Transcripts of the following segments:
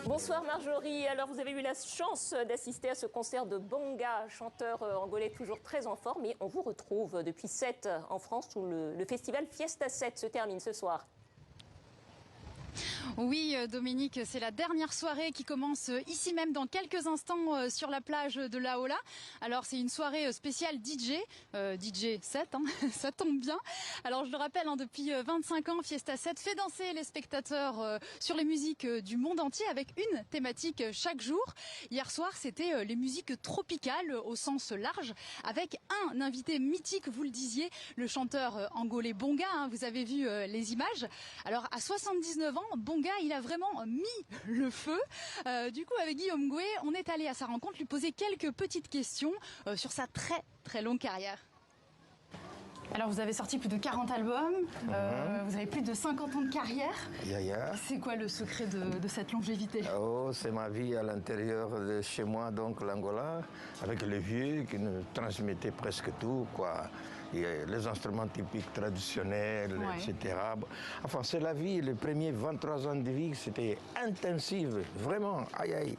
Bonsoir Marjorie, alors vous avez eu la chance d'assister à ce concert de Bonga, chanteur angolais toujours très en forme, et on vous retrouve depuis 7 en France où le festival Fiesta 7 se termine ce soir. Oui Dominique, c'est la dernière soirée qui commence ici même dans quelques instants sur la plage de La Ola. Alors c'est une soirée spéciale DJ 7, hein, ça tombe bien. Alors je le rappelle, hein, depuis 25 ans, Fiesta 7 fait danser les spectateurs sur les musiques du monde entier avec une thématique chaque jour. Hier soir c'était les musiques tropicales au sens large avec un invité mythique, vous le disiez, le chanteur angolais Bonga, hein, vous avez vu les images. Alors à 79 ans, Bonga, il a vraiment mis le feu. Du coup, avec Guillaume Gouet, on est allé à sa rencontre lui poser quelques petites questions sur sa très très longue carrière. Alors, vous avez sorti plus de 40 albums, vous avez plus de 50 ans de carrière. C'est quoi le secret de cette longévité? Oh, c'est ma vie à l'intérieur de chez moi, donc l'Angola, avec les vieux qui nous transmettaient presque tout, quoi. Et les instruments typiques traditionnels, ouais, etc. Enfin, c'est la vie. Les premiers 23 ans de vie, c'était intensive, vraiment. Aïe, aïe.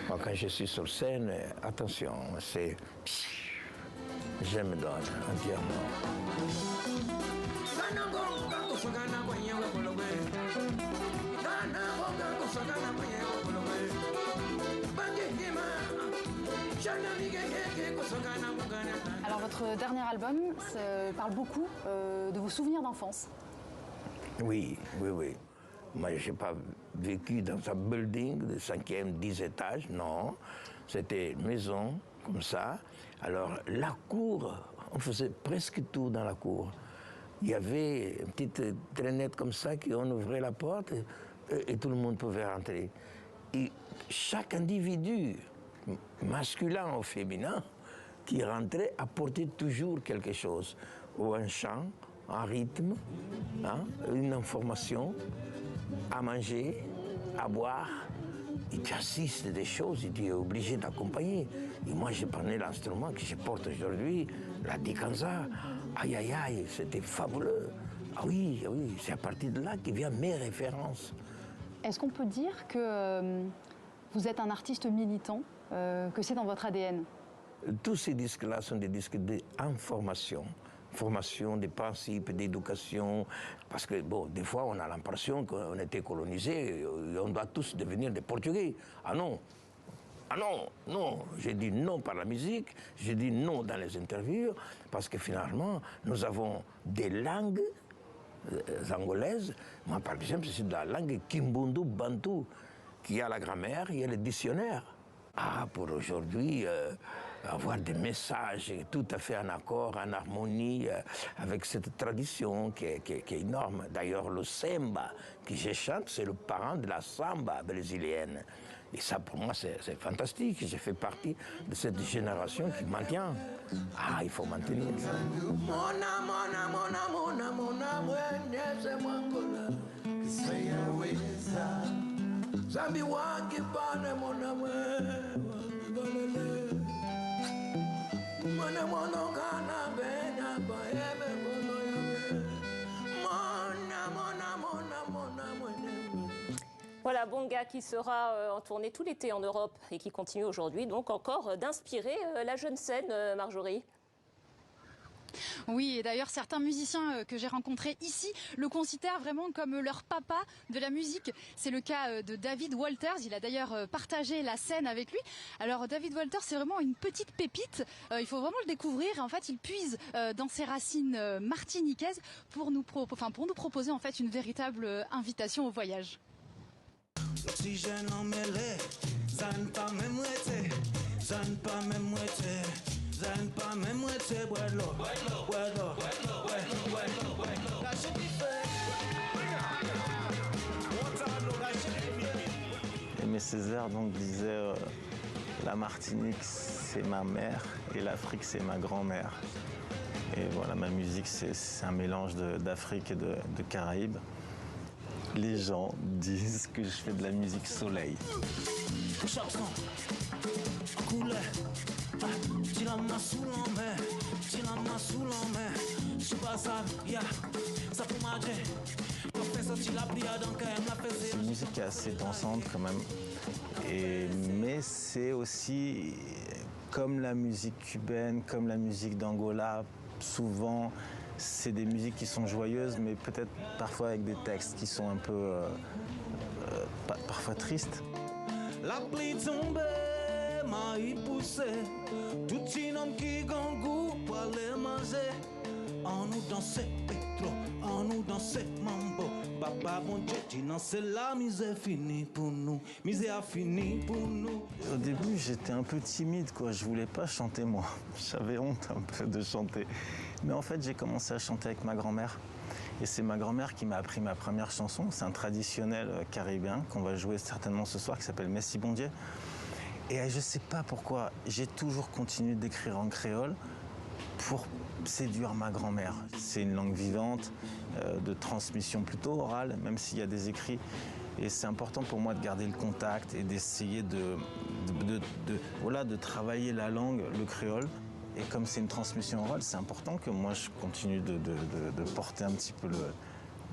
Bon, quand je suis sur scène, attention, c'est... Je me donne entièrement. Alors votre dernier album parle beaucoup de vos souvenirs d'enfance. Oui, oui, oui. Moi, je n'ai pas vécu dans un building de 5e, 10 étages, non. C'était une maison, comme ça. Alors, la cour, on faisait presque tout dans la cour. Il y avait une petite traînette comme ça, qu'on ouvrait la porte et tout le monde pouvait rentrer. Et chaque individu, masculin ou féminin, qui rentrait apportait toujours quelque chose, ou un chant, un rythme, hein, une information, à manger, à boire. Et tu assistes des choses et tu es obligé d'accompagner. Et moi, je prenais l'instrument que je porte aujourd'hui, la dikanza. Aïe, aïe, aïe, c'était fabuleux. Ah oui, oui, c'est à partir de là que viennent mes références. Est-ce qu'on peut dire que vous êtes un artiste militant, que c'est dans votre ADN? Tous ces disques-là sont des disques d'information. Formation, des principes, d'éducation, parce que, bon, des fois, on a l'impression qu'on était colonisés, on doit tous devenir des Portugais. Ah non, ah non, non, j'ai dit non par la musique, j'ai dit non dans les interviews, parce que finalement, nous avons des langues angolaises. Moi, par exemple, c'est de la langue Kimbundu Bantu, qui a la grammaire, il y a le dictionnaire. Ah, pour aujourd'hui, avoir des messages tout à fait en accord, en harmonie avec cette tradition qui est énorme. D'ailleurs, le samba que je chante, c'est le parent de la samba brésilienne. Et ça, pour moi, c'est fantastique. Je fais partie de cette génération qui maintient. Ah, il faut maintenir. Zambi wangi pane mona mwe mona mona kana bena baebe mona Voilà, Bonga qui sera en tournée tout l'été en Europe et qui continue aujourd'hui donc encore d'inspirer la jeune scène, Marjorie. Oui, et d'ailleurs, certains musiciens que j'ai rencontrés ici le considèrent vraiment comme leur papa de la musique. C'est le cas de David Walters. Il a d'ailleurs partagé la scène avec lui. Alors, David Walters, c'est vraiment une petite pépite. Il faut vraiment le découvrir. En fait, il puise dans ses racines martiniquaises pour nous proposer en fait une véritable invitation au voyage. L'oxygène emmêlé, ça ne pas même moitié, ça ne pas même moitié. Aimé Césaire donc, disait la Martinique, c'est ma mère et l'Afrique, c'est ma grand-mère. Et voilà, ma musique, c'est un mélange d'Afrique et de Caraïbes. Les gens disent que je fais de la musique soleil. C'est une musique assez dansante quand même, mais c'est aussi comme la musique cubaine, comme la musique d'Angola, souvent c'est des musiques qui sont joyeuses, mais peut-être parfois avec des textes qui sont un peu parfois tristes. La pluie tombée m'a poussé, tout un homme qui gangou pour aller manger. On nous dansait pétro, on nous dansait mambo. Papa bon Dieu, tu n'en sais la misère finie pour nous, misère finie pour nous. Au début, j'étais un peu timide, quoi. Je voulais pas chanter moi. J'avais honte un peu de chanter. Mais en fait, j'ai commencé à chanter avec ma grand-mère. Et c'est ma grand-mère qui m'a appris ma première chanson. C'est un traditionnel caribéen qu'on va jouer certainement ce soir qui s'appelle Messi Bon Dieu. Et je sais pas pourquoi, j'ai toujours continué d'écrire en créole pour séduire ma grand-mère. C'est une langue vivante, de transmission plutôt orale, même s'il y a des écrits. Et c'est important pour moi de garder le contact et d'essayer de travailler la langue, le créole. Et comme c'est une transmission orale, c'est important que moi je continue de porter un petit peu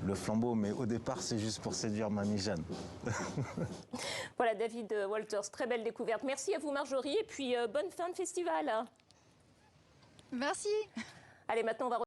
le flambeau. Mais au départ, c'est juste pour séduire Mamie Jeanne. Voilà, David Walters, très belle découverte. Merci à vous, Marjorie, et puis bonne fin de festival. Merci. Allez, maintenant on va